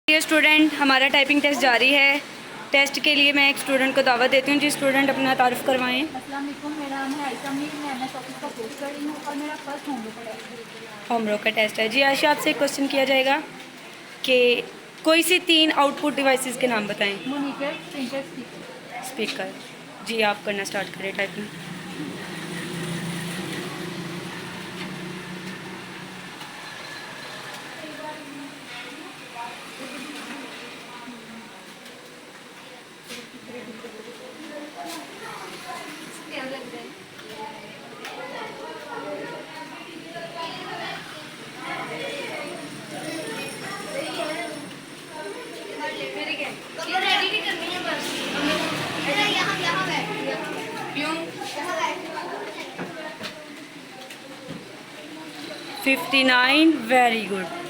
ये स्टूडेंट, हमारा typing test जारी है। टेस्ट के लिए मैं एक स्टूडेंट को दावत देती हूँ। जी स्टूडेंट, अपना तारुफ करवाएं। अस्सलाम वालेकुम, मेरा नाम है आयशा मीर, मैं एमएस ऑफिस का कोर्स कर रही हूँ और मेरा फर्स्ट होमवर्क है। होमवर्क का टेस्ट है। जी आयशा, आपसे एक क्वेश्चन किया जाएगा कि कोई सी 3 आउटपुट डिवाइसेस के नाम बताएं। Monitor, printer, speaker. स्पीकर। जी आप करना स्टार्ट करें टाइपिंग। क्यों? 59, वेरी गुड।